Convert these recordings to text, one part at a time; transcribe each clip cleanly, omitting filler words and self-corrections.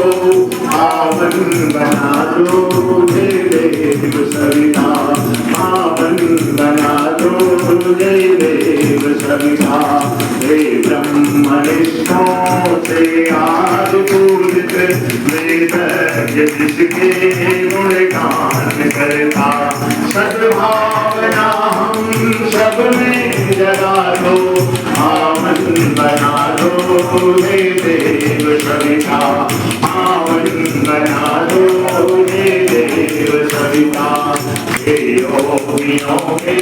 पावन बना दो जय देव सविता, पावन बना दो जय देव सविता। हे ब्रह्मनिष्ठों से आदि पूजित वेदज्ञ जिसके गुणगान करता, सद्भावना हम सब में जगा दो, पावन बना दो हे देव सविता, पावन बना दो हे देव सविता। हे योगियों के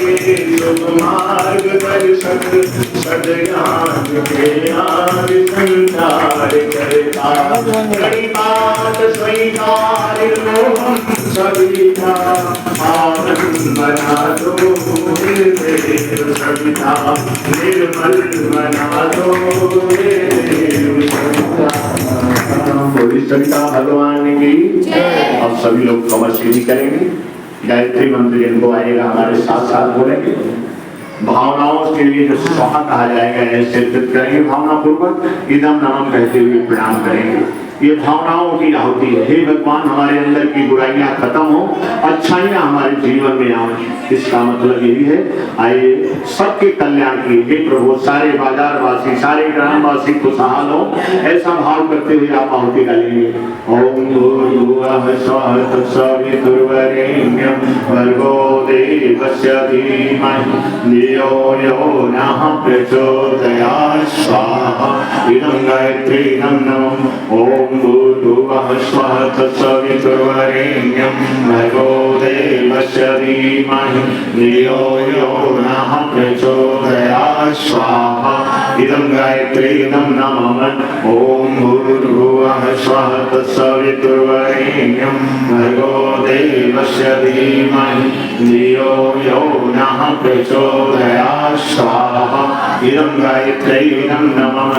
शुभ मार्गदर्शक, सद्ज्ञान के आदि संचार करता, बड़ी बात स्वीकार लो हम सभी का, पावन बना दो हे देव सविता, निर्मल बना दो हे देव सविता। बोली सविता भगवान की। अब सभी लोग कमर सीधी करेंगे, गायत्री मंत्र जिनको आएगा हमारे साथ साथ बोलेंगे। भावनाओं के लिए जो स्वाहा कहा जाएगा ऐसे करेंगे, भावना पूर्वक इदम नमः कहते हुए प्रणाम करेंगे। ये भावनाओं की आहुति है। हे भगवान हमारे अंदर की बुराइयां खत्म हो, अच्छाइयां हमारे जीवन में आए, इसका मतलब यही है। आइए सबके कल्याण के लिए प्रभु सारे बाजारवासी सारे ग्रामवासी खुशहाल हो, ऐसा भाव करते हुए आप आहुति डालेंगे। ओम भूर्भुवः स्वः तत्सवितुर्वरेण्यं भर्गो देवस्य धीमहि धियो यो नः प्रचोदयात् स्वाहा। इदं गायत्री नमः। ओम भूर्भुवः स्वः तत्सवितुर्वरेण्यं भर्गो देवस्य धीमहि धियो यो नः प्रचोदयात् स्वाहा। इदं गायत्री नमः। ओम भूर्भुवः स्वः तत्सवितुर्वरेण्यं भर्गो देवस्य धीमहि धियो यो नः प्रचोदयात् स्वाहा। इदं गायत्री नमः।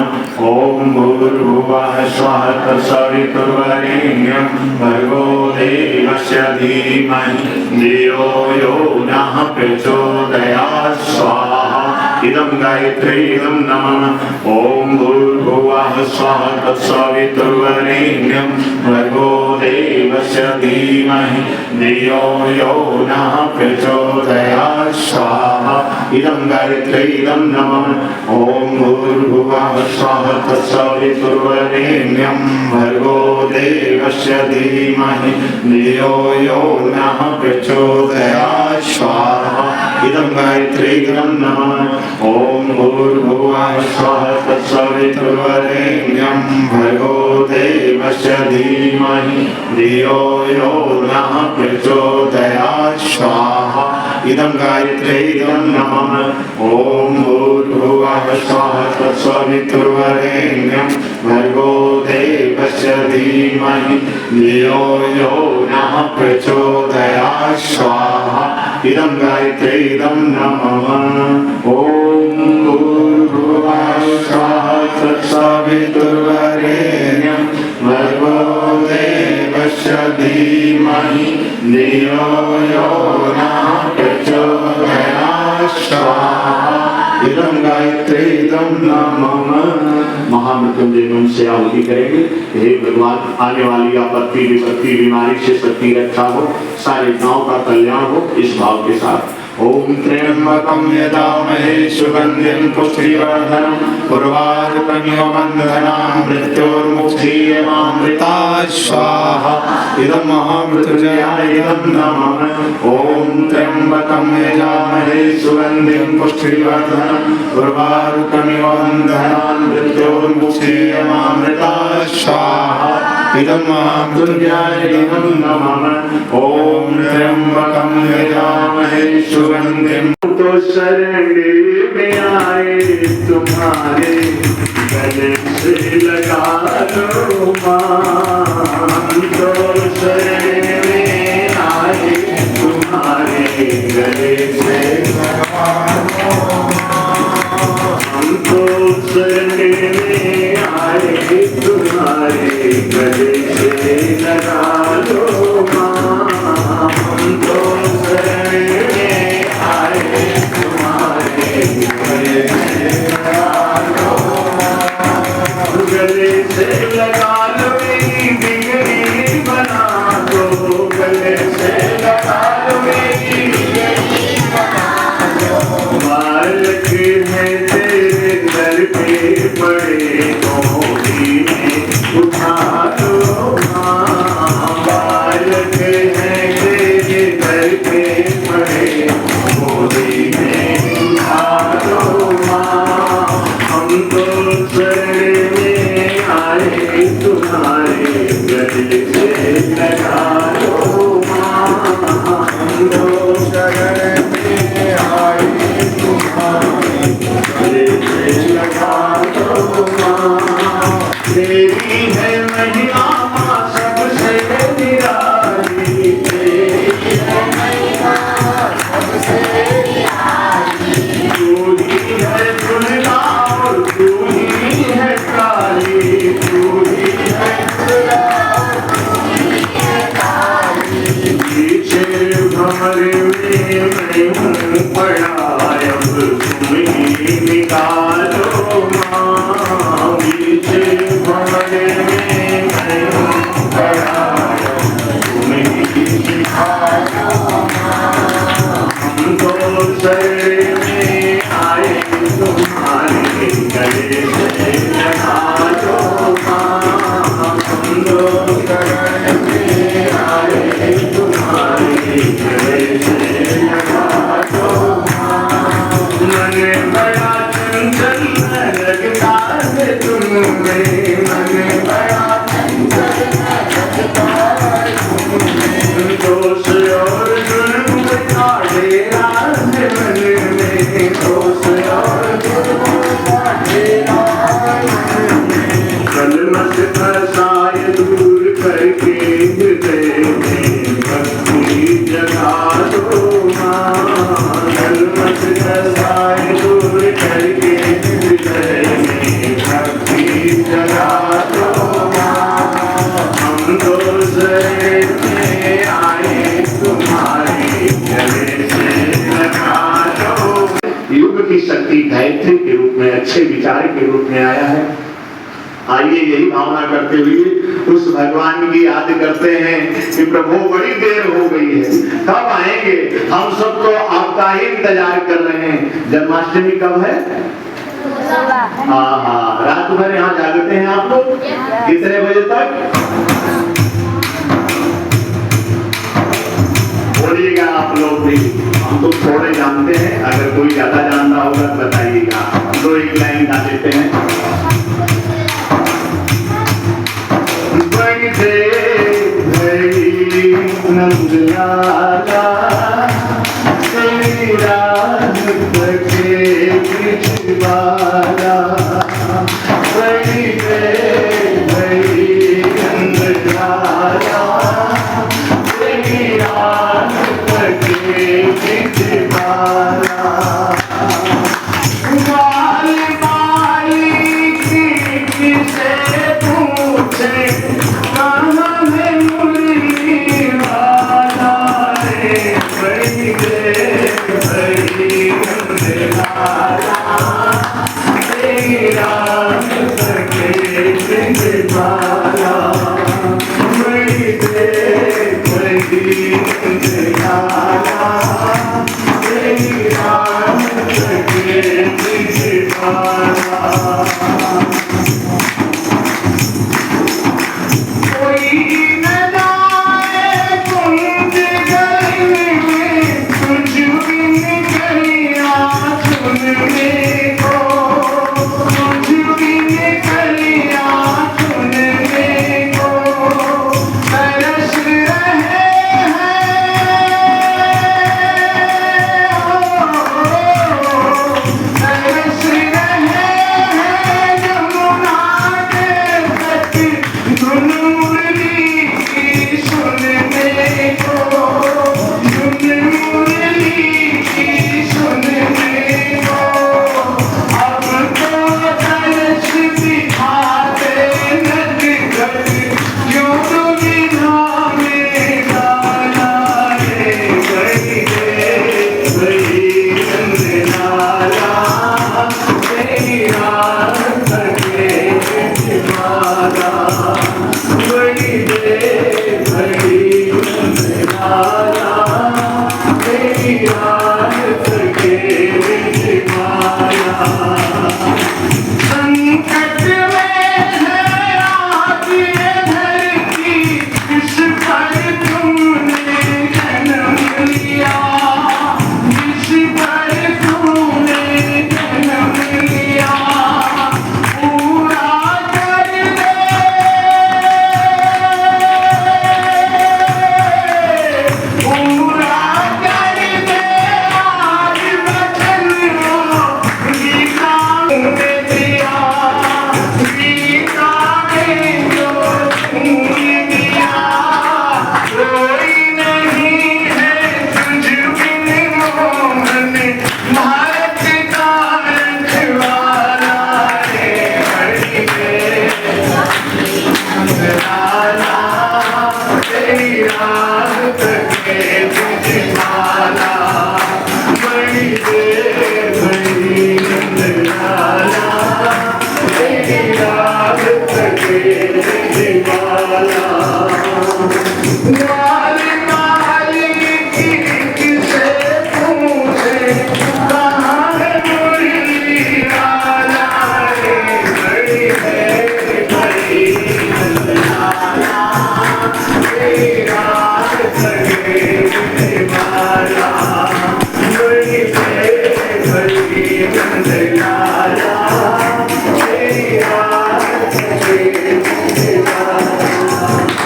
ओम भूर्भुवः स्वः तत्सवितुर्वरेण्यं भर्गो देवस्य धीमहि धियो यो नः प्रचोदयात् स्वाहा। इदं गायत्री नमः। ओम भूर्भुवः स्वः तत्सवितुर्वरेण्यं भर्गो देवस्य धीमहि धियो यो नः प्रचोदयात् स्वाहा। इदं गायत्री नमः। ओम भूर्भुवः स्वः तत्सवितुर्वरेण्यं भर्गो देवस्य धीमहि धियो यो नः प्रचोदयात् स्वाहा। इदं गायत्री नमः। ओम भूर्भुवः स्वः तत्सवितुर्वरेण्यं भर्गो देवस्य धीमहि धियो यो नः प्रचोदयात् स्वाहा। इदं गायत्री नमः। ओम भूर्भुवः स्वः तत्सवितुर्वरेण्यं भर्गो देवस्य धीमहि धियो यो नः प्रचोदयात् स्वाहा। इदं गायत्री नमः। ओम भूर्भुवः स्वः तत्सवितुर्वरेण्यं भर्गो देवस्य धीमहि धियो यो नः प्रचोदयात् स्वाहा। इदं गायत्री नमः। महामृत्युंजय नाम से आहुति करेंगे। हे भगवान आने वाली आपत्ति विपत्ति बीमारी से सबकी रक्षा हो, सारे गांव का कल्याण हो, इस भाव के साथ। ओम त्र्यंबकं यजामहे सुगंधिं पुष्टिवर्धनं उर्वारुकमिव बन्धनान् मृत्योर्मुक्षीयमामृतात् स्वाहा। इदं महामृत्युंजयाय नमः। ओम त्र्यंबकं यजामहे सुगंधिं पुष्टिवर्धनं उर्वारुकमिव बन्धनान् मृत्योर्मुक्षीयमामृतात् स्वाहा। इदं महामृत्युंजयाय नमः। ओम त्र्यंबकं यजामहे सुगंधिं। तो शरण में आए तुम्हारे गले से लगा लो मान, तो शरण में आए तुम्हारे गले से लगा लो मान, हम तो शरण में आए तुम्हारे गले से लगा लो मान, हम तो शरण में आए तुम्हारे गले से लगा लो मेरी बिगड़ी बना दो, गले से लगा लो मेरी बिगड़ी बना दो। बालक है तेरे दर पे पड़े, गोदी में उठा लो माँ। बालक है तेरे दर पे पड़े, गोदी में उठा लो माँ। हम तो शरण में आए तुम्हारे, गले से लगा लो माँ। हम तो शरण में आए तुम्हारे, गले से लगा लो माँ। तेरी है महिमा सबसे निराली, तेरी है महिमा सबसे निराली। तू ही है दुर्गा और तू ही है काली, तू ही है दुर्गा और तू ही है काली। पीछे भंवर में मैं हूँ पड़ा, अब तुम ही निकालो माँ। पीछे भंवर में मैं हूँ पड़ा, तुम ही निकालो माँ। हम तो शरण में आए तुम्हारे, गले से लगा लो माँ। हम तो शरण में आए तुम्हारे, गले से लगा लो माँ। मन बड़ा चंचल लगता है तुम्हें, मन बड़ा चंचल लगता है तुम्हें। दोष और जुल्म का डेरा है मन में, दोष और जुल्म का डेरा है मन में। कलमश फसाए दूर करके हृदय में भक्ति जगा दो माँ। कलमश फसाए दूर करके हृदय में भक्ति जगा दो माँ। हम तो शरण में आए तुम्हारे, गले से लगा लो। युग की शक्ति गायत्री के रूप में, अच्छे विचार के रूप में आया है। आइए यही भावना करते हुए उस भगवान की याद करते हैं कि प्रभु बड़ी देर हो गई है, कब आएंगे? हम सब तो आपका ही इंतजार कर रहे हैं। जन्माष्टमी कब है? हाँ, रात भर यहाँ जागते हैं आप लोग, कितने बजे तक? बोलिएगा आप लोग भी, हम तो थोड़े जानते हैं, अगर कोई ज्यादा जानता होगा तो बताइएगा। हम तो एक लाइन गा देते हैं। बड़ी देर भई नंद लाला, तेरी रात के बिछवाला। बड़ी देर भई नंद लाला, तेरी रात के बिछवाला। माली माली किसे पूछे, कहाँ है मुरली वाला रे। बड़ी देर भई नंद लाला, तेरी रात के बिछवाला। बड़ी देर भई नंद लाला, तेरी रात के बिछवाला। कोई न जाए कुंज गली में, कुछ भी निकलिया चुनने को, कुछ भी निकलिया चुनने को। तरस रहे तरस रहे हैं यमुना के तट, धुन मुरली की सुनने को, धुन मुरली की सुनने को। अब तो तरस दिखाते नटखट, क्यों दुविधा में डाला रे। बड़ी देर भई नंद लाला, तेरी रात के बिछवाला। ग्वाली माली की किसे पूछे, कहाँ है मुरली वाला रे, बड़ी है बड़ी नंदलाला, तेरा सगे वाला, बड़ी है बड़ी नंदलाला, तेरा सगे वाला।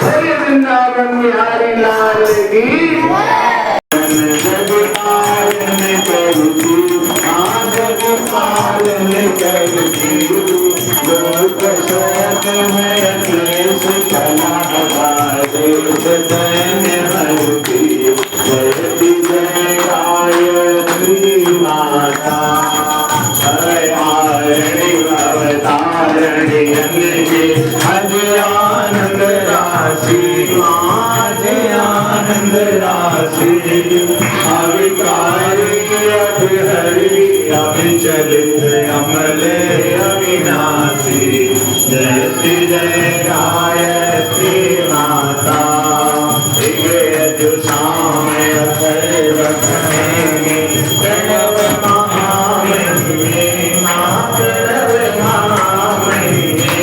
वृंदावन बिहारी लाल की जग पालन करती, जग पालन करती, लोक शोक में क्लेश चला देश दैन्य हरती, जयति जय गायत्री माता, हरिणी अवतारणी के हज आनंद राशि, आज आनंद राशि, अविकारी अभिहरि अभिचलित अमले अविनाशी, जयति जय गायत्री माता, यजुषामय सर्वक्षेमे प्रणव महामहिमे, प्रणव महामहिमे,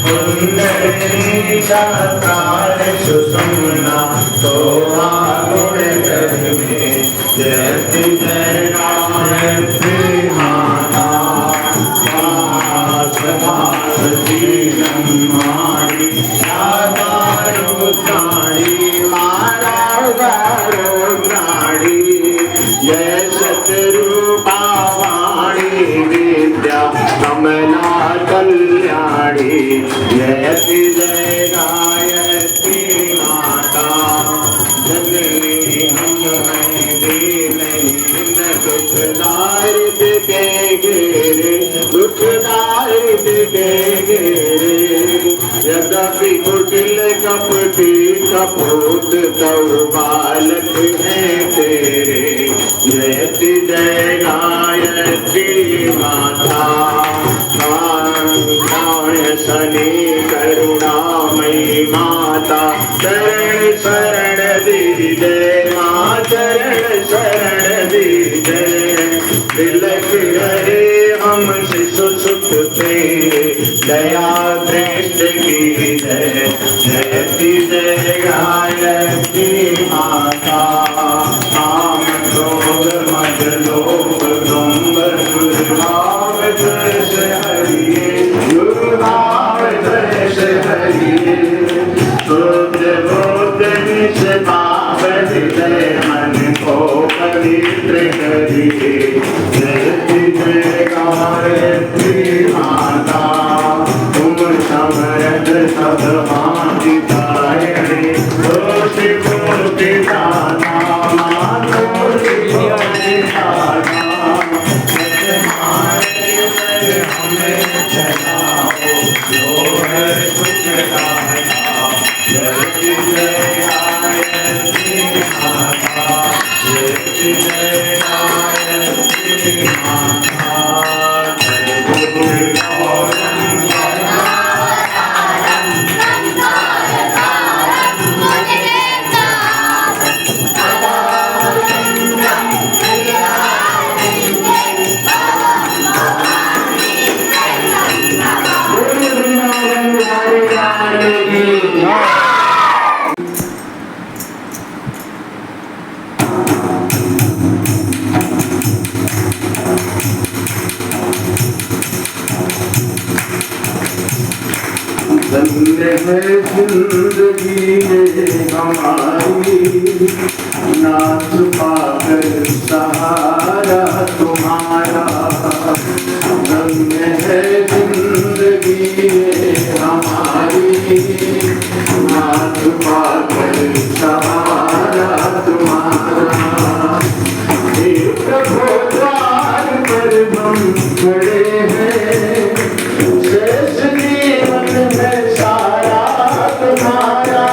कुंडलिनी साकार सुषुम्ना शोभा गुण करमे, जयति जय गायत्री माता, मारी सागारो प्राणी, मारा गारो प्राणी, जय शतरूपा वाणी विद्या कमला कल्याणी, जयति जय गायत्री माता, जननी हमें दीनहीन दुखदारिद्र के घेरे, दुखदारिद्र के घेरे, यद्यपि कुटिल कपटी कपूत तव बालक हैं तेरे, जयति जय गायत्री माता, कांताय शनि करुणामयी माता, शरण शरण दीजय माँ, चरण शरण दीजय, तिलक रहे हम शिशु सुख तेरे, दया दृष्ट की जय, जयति जय गायत्री माता, काम क्रोध मद लोभ दंभ दुर्भाव द्वेष हरिये, दुर्भाव द्वेष हरिये, शुद्ध बुद्ध निष्पाप हृदय मन को पवित्र करिए, जयति जय गायत्री माता, तुम समर्थ सब भांतितारिणी, दोष मूर्ति दाता, माँ दोष मूर्ति दाता, हमें चलाओ जो है सुखदाता, जयति जय गायत्री माता, जयति जय गायत्री माता, जय गुरु गौरंग धन्य है जिंदगी ये हमारी, नाथ पाकर सहारा तुम्हारा, धन्य है जिंदगी ये हमारी, नाथ पाकर सहारा तुम्हारा, एक प्रभु द्वार पर हम खड़े हैं, शेष जीवन में सारा तुम्हारा,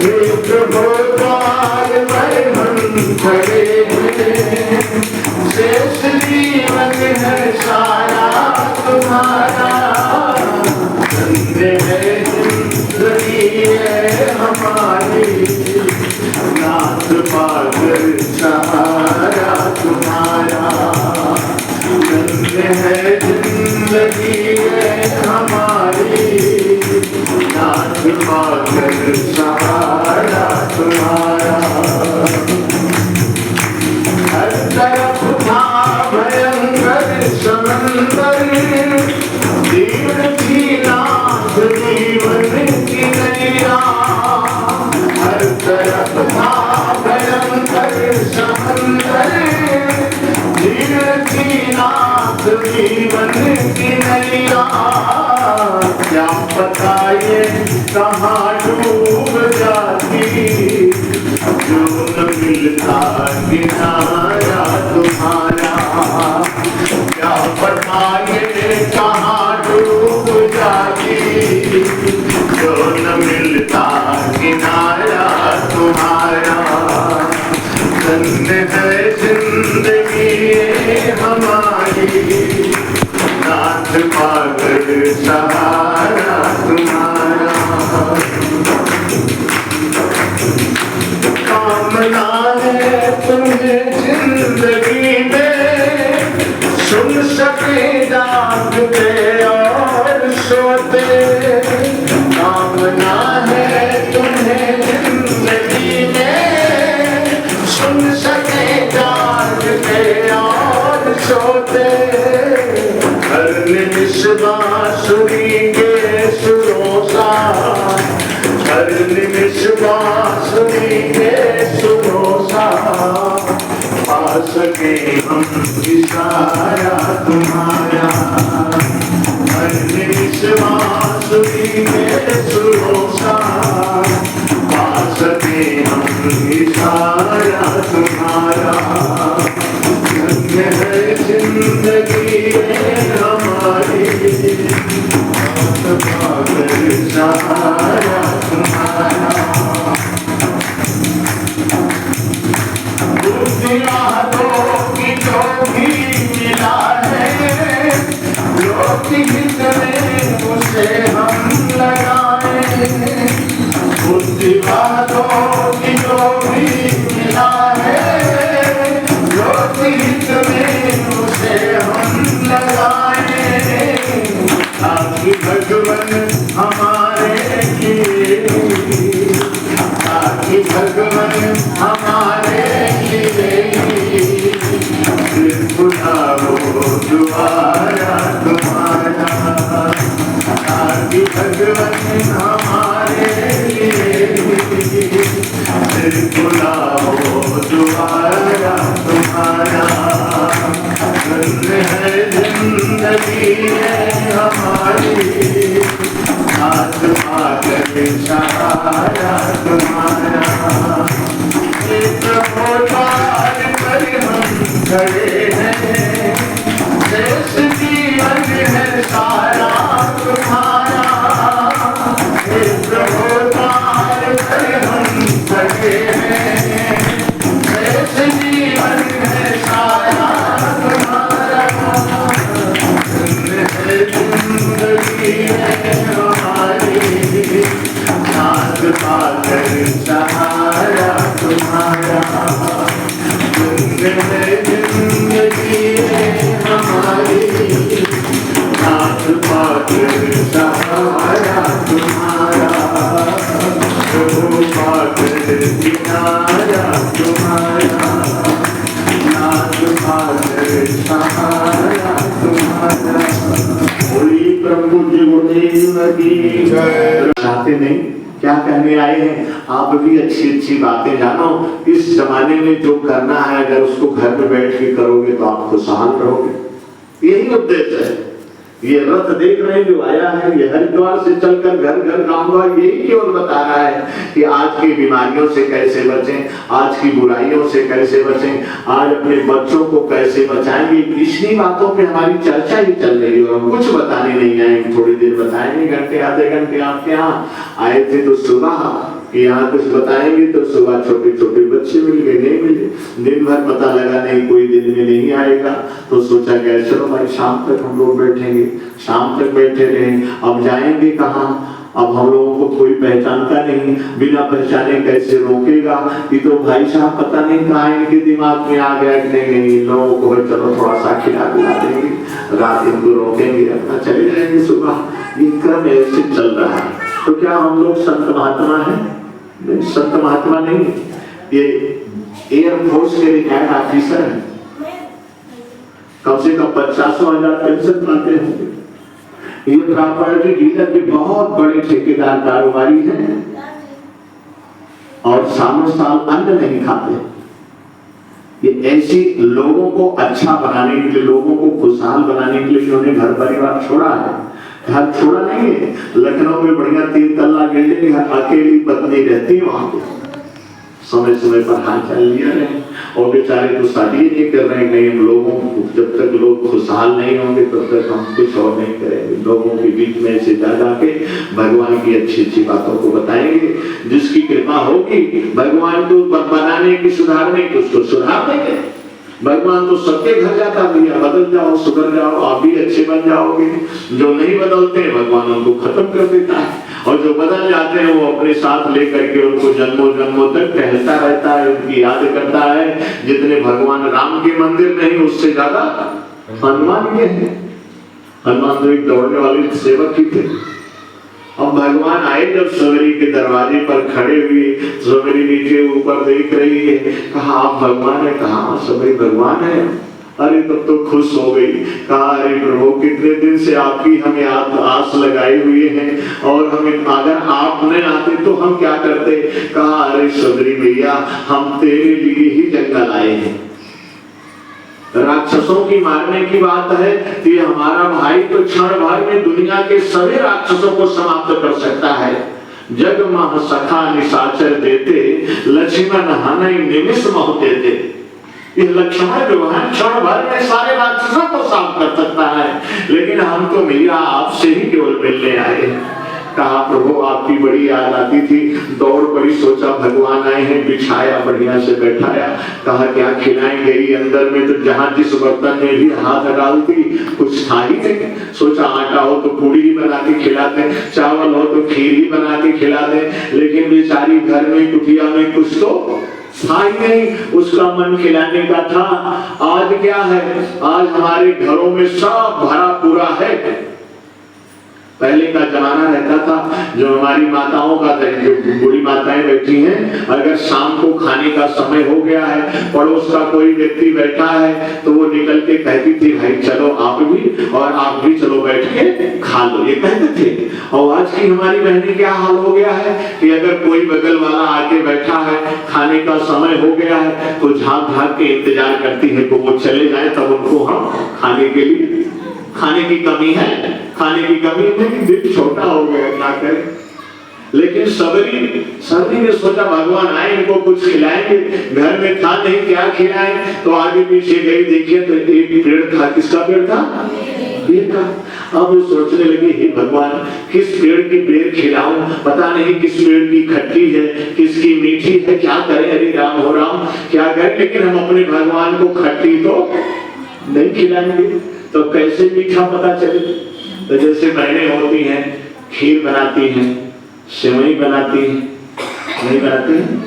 एक प्रभु द्वार पर हम खड़े हैं, शेष जीवन है सारा तुम्हारा, धन्य है जिंदगी है हम हमारी, नाथ पाकर सहारा तुम्हारा। धन्य है जिंदगी है हमारी, नाथ पाकर सहारा तुम्हारा। हर तरफ था भयंकर समंदर, जीवन की नाथ जीवन की नैया। हर तरफ था भयंकर समंदर, जीवन की नाथ जीवन की नैया। क्या पता ये कहाँ डूब जाती, जो न मिलता किनारा तुम्हारा। क्या पता ये कहाँ डूब जाती, जो न मिलता किनारा तुम्हारा। धन्य है जिंदगी हमारी, नाथ पाकर सहारा तुम्हारा। कामना है तुम्हें जिंदगी में, सुन सके जागते और सोते। कामना है तुम्हें जिंदगी में, सुन सके जागते और सोते। हर निमिष बांसुरी के सुरों सा, हर निमिष बांसुरी के सुरों सा। पा सके हम इशारा तुम्हारा, हर निमिष बांसुरी के सुरों सा। पा सके हम इशारा तुम्हारा। धन्य है जिंदगी हमारी, नाथ पाकर सहारा तुम्हारा। बुद्धिवादों की जो भी मिला है, लोकहित में उसे हम लगाए। बुद्धिवादों की जो भी मिला है, लोकहित में उसे हम लगाए। ताकि भगवन हमारे लिए, ताकि भगवन हमारे लिए बुलाओ दुआरा तुम्हारा। ताकि भगवन हमारे लिए बुलाओ दुआरा तुम्हारा। धन्य है जिंदगी है हमारी, नाथ पाकर सहारा तुम्हारा। प्रभु द्वार पर हम खड़े हैं, शेष जीवन है सारा तुम्हारा। प्रभु द्वार पर हम खड़े हैं, शेष जीवन है सारा तुम्हारा। जिंदगी है हमारी, नाथ पाकर सहारा तुम्हारा। जिंदगी है हमारी, नाथ पाकर सहारा तुम्हारा। प्रभु पाकर किनारा तुम्हारा, नाथ पाकर सहारा तुम्हारा। बोलिए प्रभु गुरुदेव की जय। चाहते नहीं, क्या कहने आए हैं? आप भी अच्छी अच्छी बातें जानो। इस जमाने में जो करना है, अगर उसको घर में बैठ के करोगे तो आप खुशहाल रहोगे। यही उद्देश्य है। ये रथ देख रहे हैं जो आया है, ये हरिद्वार से चलकर घर घर गांव यही केवल बता रहा है कि आज की बीमारियों से कैसे बचें, आज की बुराइयों से कैसे बचें, आज अपने बच्चों को कैसे बचाएंगे। इसी बातों पे हमारी चर्चा ही चल रही है और हम कुछ बताने नहीं आए। थोड़ी देर बताएंगे, घंटे आधे घंटे आपके यहाँ आए थे तो सुबह यहाँ कुछ बताएंगे तो सुबह छोटे छोटे बच्चे मिल गए, नहीं मिले। दिन भर पता लगा नहीं कोई दिन में नहीं आएगा, तो सोचा गया चलो भाई शाम तक हम लोग बैठेंगे। शाम तक बैठे रहे। अब जाएंगे कहाँ? अब हम लोगों को कोई पहचानता नहीं, बिना पहचाने कैसे रोकेगा। ये तो भाई साहब पता नहीं कहाँ इनके दिमाग में आ गया कि नहीं लोगों को चलो थोड़ा सा खिला पिला देंगे, रात इनको रोकेंगे, अपना चले जाएंगे सुबह। ये क्रम ऐसे चल रहा है। तो क्या हम लोग संत महात्मा हैं? संत महात्मा नहीं, ये एयरफोर्स के रिटायर्ड ऑफिसर है, कम से कम 50,000 पेंशन पाते होंगे। ये प्रॉपर्टी डीलर के बहुत बड़े ठेकेदार कारोबारी हैं और सालों साल अन्न नहीं खाते। ये ऐसी लोगों को अच्छा बनाने के लिए, लोगों को खुशहाल बनाने के लिए इन्होंने घर परिवार छोड़ा है। घर छोड़ा नहीं है, लखनऊ में बढ़िया 3 तल्ला बिल्डिंग है, अकेली पत्नी रहती है वहां पे, समय समय पर हाथ चल लिया है। और बेचारे तो शादी नहीं कर रहे हैं। नहीं, हम लोगों को जब तक लोग खुशहाल नहीं होंगे तब तक हम कुछ और नहीं करेंगे। लोगों के बीच में से जा जाके भगवान की अच्छी अच्छी बातों को बताएंगे। जिसकी कृपा होगी भगवान को बनाने की, सुधारने की, उसको सुधार देंगे। भगवान तो सबके घर जाता भैया, बदल जाओ, सुधर जाओ, आप भी अच्छे बन जाओगे। जो नहीं बदलते भगवान उनको खत्म कर देता है, और जो बदल जाते हैं वो अपने साथ लेकर के उनको जन्मों जन्मों तक टहलता रहता है, उनकी याद करता है। जितने भगवान राम के मंदिर नहीं, उससे ज्यादा हनुमान के हैं। हनुमान तो एक दौड़ने वाले सेवक ही थे। अब भगवान आए जब सवेरी के दरवाजे पर खड़े हुए, सवेरी नीचे ऊपर देख रही है, कहा आप भगवान है? कहा सवेरी भगवान है। अरे तब तो खुश हो गई, कहा अरे प्रभु कितने दिन से आपकी हमें आस लगाए हुए हैं, और हमें अगर आप नहीं आते तो हम क्या करते। कहा अरे सवेरी भैया हम तेरे लिए ही जंगल आए हैं। राक्षसों की मारने की बात है तो ये हमारा भाई तो क्षण भर में दुनिया के सभी राक्षसों को समाप्त कर सकता है। जग मह सखा निशाचर देते, लक्ष्मण हनई निमिष मोह देते। ये लक्ष्मण जो है क्षण भर में सारे राक्षसों को साफ कर सकता है, लेकिन हम तो भैया आपसे ही केवल मिलने आए। कहा प्रभु आपकी बड़ी याद आती थी, दौड़ पड़ी, सोचा भगवान आए हैं, बिछाया, बढ़िया से बैठाया। कहा क्या खिलाएंगे? अंदर में तो जहां जिस बर्तन में भी हाथ डालती कुछ था ही नहीं। सोचा आटा हो तो पूड़ी ही बना के खिलाते, चावल हो तो खीर ही बना के खिलाते, लेकिन बेचारी घर में कुटिया में कुछ तो था ही नहीं, उसका मन खिलाने का था। आज क्या है? आज हमारे घरों में सब भरा पूरा है। पहले का जमाना रहता था, जो हमारी माताओं का, जो बूढ़ी माताएं बैठी हैं, अगर शाम को खाने का समय हो गया है, पड़ोस का कोई व्यक्ति बैठा है तो वो निकल के कहती थी भाई चलो आप भी, और आप भी चलो बैठ के खा लो, ये कहते थे। और आज की हमारी बहनें क्या हाल हो गया है कि अगर कोई बगल वाला आके बैठा है, खाने का समय हो गया है, तो झाँक झाँक के इंतजार करती है कि वो चले जाए तब उनको हम खाने के लिए। खाने की कमी है, खाने की कमी नहीं, दिल छोटा हो गया, क्या करें। लेकिन सबरी ने सोचा भगवान आए, इनको कुछ खिलाएंगे। घर में था नहीं, क्या खिलाएं, तो आगे पीछे गई, देखिए तो एक पेड़ था। किसका पेड़ था? बेर का। अब वो सोचने लगे हे भगवान किस पेड़ की बेर खिलाऊं, पता नहीं किस पेड़ की खट्टी है, किसकी मीठी है, क्या करें। अरे राम हो राम, क्या करें। लेकिन हम अपने भगवान को खट्टी तो नहीं खिलाएंगे, तो कैसे मीठा पता चले। तो जैसे बहनें होती हैं, खीर बनाती हैं, सेवई बनाती हैं, नहीं बनाती हैं,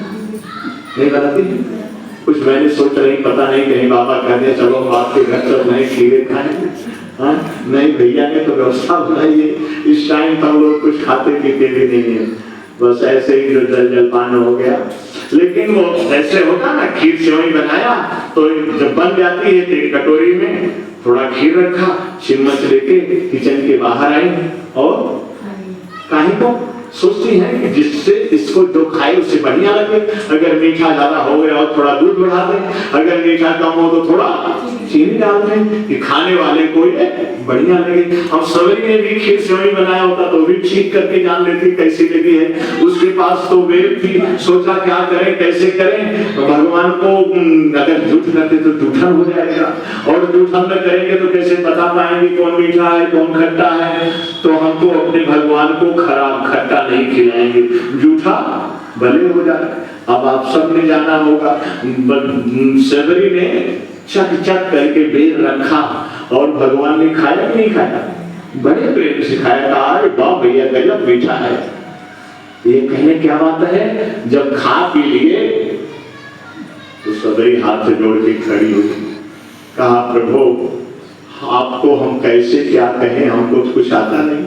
नहीं बनाती हैं। कुछ बहनें सोच रही पता नहीं कहीं बाबा कहते चलो आपके घर चल नहीं खीरे खाएंगे। हाँ नहीं, भैया ने तो व्यवस्था बनाई है, इस टाइम तो हम लोग कुछ खाते पीते भी नहीं है, बस ऐसे ही जो जलपान हो गया। लेकिन वो ऐसे होता ना, खीर सेवई बनाया तो जब बन जाती है तो एक कटोरी में थोड़ा खीर रखा, चम्मच लेके किचन के बाहर आई, और कहीं तो सोचती है कि जिससे इसको जो खाए उससे बढ़िया लगे। अगर मीठा ज्यादा हो गया और थोड़ा दूध बढ़ा दें, अगर मीठा कम हो तो थोड़ा चीनी डाल दें कि खाने वाले को ये बढ़िया लगे। हम सवेरे में भी खीर सेवई बनाया होता तो भी ठीक करके जान लेती कैसी लगी है। उसके पास तो बेल थी, सोचा क्या करें, कैसे करें। भगवान को अगर झूठ करते तो जूठन हो जाएगा, और जूठन न करेंगे तो कैसे बता पाएंगे कौन मीठा है कौन खट्टा है। तो हमको अपने भगवान को खराब खट्टा नहीं खिलाएंगे, जूठा भले हो जाए। अब आप सब ने जाना होगा, सबरी ने चक चक करके बेर रखा और भगवान ने खाया कि नहीं खाया? बड़े प्रेम सिखाया था। अरे वाह भैया गजब मीठा है। ये कहने क्या बात है। जब खा पी लिए तो सबरी हाथ जोड़ के खड़ी हुई, कहा प्रभु आपको हम कैसे क्या कहें, हमको तो कुछ आता नहीं।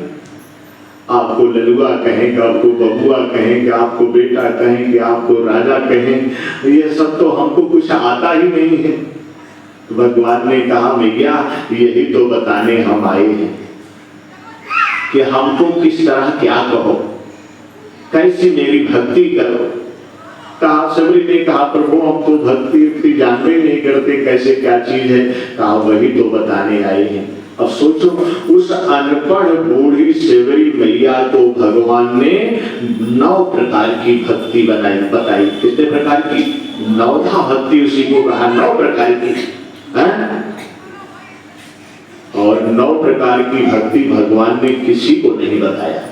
आपको ललुआ कहेंगे, आपको बबुआ कहेंगे, आपको बेटा कहेंगे, आपको राजा कहें, ये सब तो हमको कुछ आता ही नहीं है। भगवान ने कहा मैया यही तो बताने हम आए हैं कि हमको किस तरह क्या कहो, कैसी मेरी भक्ति करो। कहा सबरी ने कहा प्रभु हम तो भक्ति जानते नहीं करते कैसे क्या चीज है। कहा वही तो बताने आए हैं। अब सोचो उस अनपढ़ बूढ़ी सेवरी मैया को भगवान ने 9 प्रकार की भक्ति बताई। कितने प्रकार की? 9धा भक्ति उसी को कहा 9 प्रकार की है? और 9 प्रकार की भक्ति भगवान ने किसी को नहीं बताया।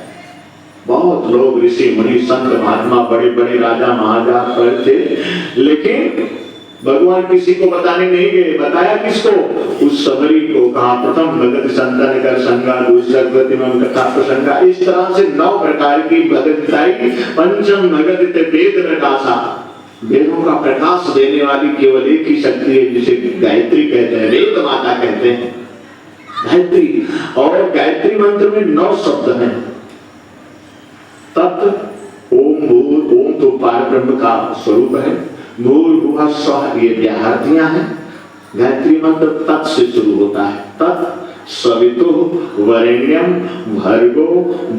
बहुत लोग ऋषि मुनि संत महात्मा बड़े बड़े राजा महाराजा पर थे, लेकिन भगवान किसी को बताने नहीं गए। बताया किसको? उस सबरी को। कहा प्रथम भगत संतन कर संगा, दूसरा प्रतिमम कथा प्रसंगा। इस तरह से 9 प्रकार की भगत बताई। पंचम भगत वेद प्रकाशा, वेदों का प्रकाश देने वाली केवल एक ही शक्ति है जिसे गायत्री कहते हैं, वेद माता कहते हैं गायत्री। और गायत्री मंत्र में 9 शब्द हैं। तत् ओम भूर, ओम तो पार ब्रह्म का स्वरूप है। भूर्भुवः स्वः ये व्याहृतियां हैं। गायत्री मंत्र तत् से शुरू होता है। तत् सवितुः वरेण्यम भर्गो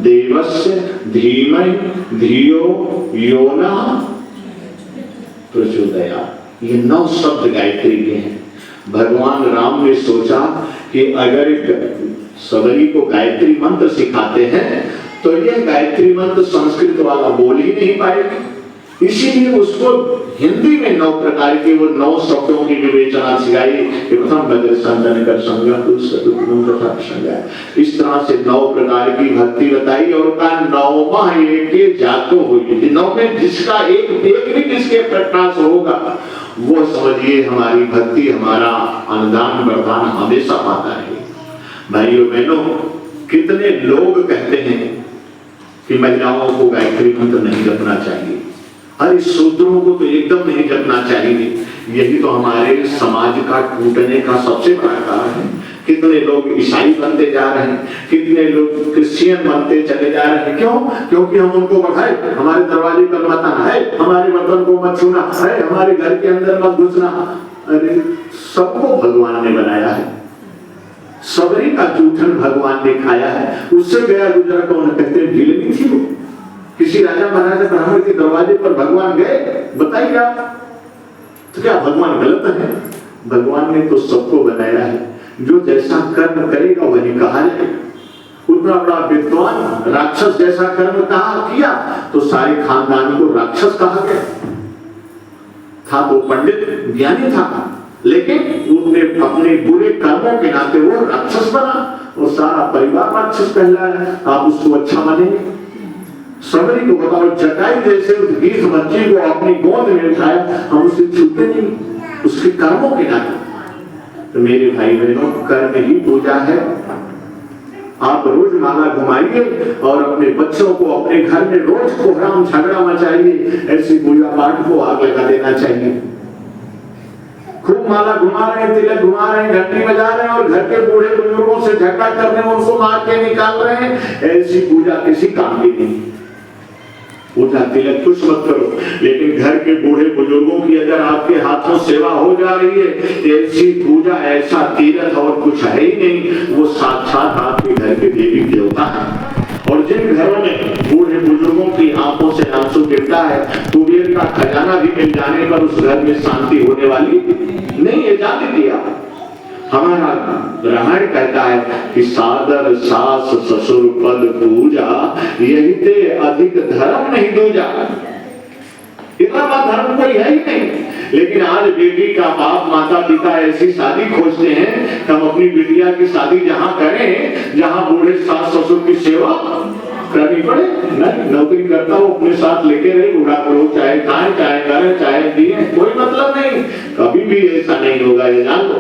देवस्य धीमहि धियो यो नः प्रचोदयात्। ये 9 शब्द गायत्री के हैं। भगवान राम ने सोचा कि अगर सबरी को गायत्री मंत्र सिखाते हैं तो यह गायत्री मंत्र संस्कृत वाला बोल ही नहीं पाएगी, इसीलिए उसको हिंदी में 9 प्रकार के वो 9 शब्दों की विवेचना सिखाई। प्रथम भगत संतन कर संगा, दूसरा प्रतिमम कथा प्रसंगा। इस तरह से 9 प्रकार की भक्ति बताई और कहा 9वां एक जातो हुई। 9 में जिसका एक भी जिसके प्रकाश होगा वो समझिए हमारी भक्ति, हमारा अनुदान वरदान हमेशा पाता है। भाइयों बहनों, कितने लोग कहते हैं कि महिलाओं को गायत्री मंत्र नहीं जपना चाहिए, अरे शूद्रों को तो एकदम नहीं जपना चाहिए। यही तो हमारे समाज का टूटने का सबसे बड़ा कारण है। कितने लोग ईसाई बनते जा रहे हैं, कितने लोग क्रिश्चियन बनते चले जा रहे हैं। क्यों? क्योंकि हम उनको बढ़ाए, हमारे दरवाजे पर मत आना है, हमारे बर्तन को मत छूना है, हमारे घर के अंदर मत घुसना। अरे सबको भगवान ने बनाया है, सबरी का जूठन भगवान ने खाया है। उससे गया गुजरा कौन? कहते हैं ढीलनी थी वो। किसी राजा महाराजा ब्राह्मण के दरवाजे पर भगवान गए? बताइए आप, तो क्या भगवान गलत है? भगवान ने तो सबको बनाया है, जो जैसा कर्म करेगा वही कहा जाएगा। उतना बड़ा विद्वान राक्षस जैसा कर्म कहा किया तो सारे खानदान को राक्षस कहा गया था। तो पंडित ज्ञानी था, लेकिन उसने अपने बुरे कर्मों के नाते वो राक्षस बना और सारा परिवार राक्षस कहलाया। आप उसको अच्छा मानेंगे? सबरी को बताओ, जटाई जैसे उस गीत बच्ची को अपनी गोद में उठाया, हम उसे छूते नहीं उसके कर्मों के नाते। तो मेरे भाई बहनों, कर्म ही पूजा है। आप रोज माला घुमाइए और अपने बच्चों को अपने घर में रोज कोहराम झगड़ा मचाइए, ऐसी पूजा पाठ को आग लगा देना चाहिए। खूब माला घुमा रहे हैं, तिलक घुमा रहे हैं, घंटी बजा रहे हैं और घर के बूढ़े बुजुर्गों से झगड़ा करने में उनको मार के निकाल रहे हैं, ऐसी पूजा किसी काम की नहीं। पूजा तिलक कुछ मत करो, लेकिन घर के बूढ़े बुजुर्गों की अगर आपके हाथों सेवा हो जा रही है, ऐसी पूजा, ऐसा तीर्थ और कुछ है ही नहीं। वो साक्षात आपके घर के देवी देवता है। और जिन घरों में बूढ़े बुजुर्गों की आंखों से आंसू गिरता है, कुबेर का खजाना भी मिल जाने पर उस घर में शांति होने वाली नहीं है। जान दिया हमारा रामायण कहता है कि सादर सास ससुर पद पूजा, यही ते अधिक धर्म नहीं दूजा। इतना बड़ा धर्म कोई है ही नहीं। लेकिन आज बेटी का बाप माता पिता ऐसी शादी खोजते हैं कि हम अपनी बिटिया की शादी जहां करें जहां बूढ़े सास ससुर की सेवा करनी पड़े। नहीं, नौकरी करता हो अपने साथ लेके रहे, बूढ़ा करो, चाहे खाए चाहे करें चाहे दिए, कोई मतलब नहीं। कभी भी ऐसा नहीं होगा, ये जान लो।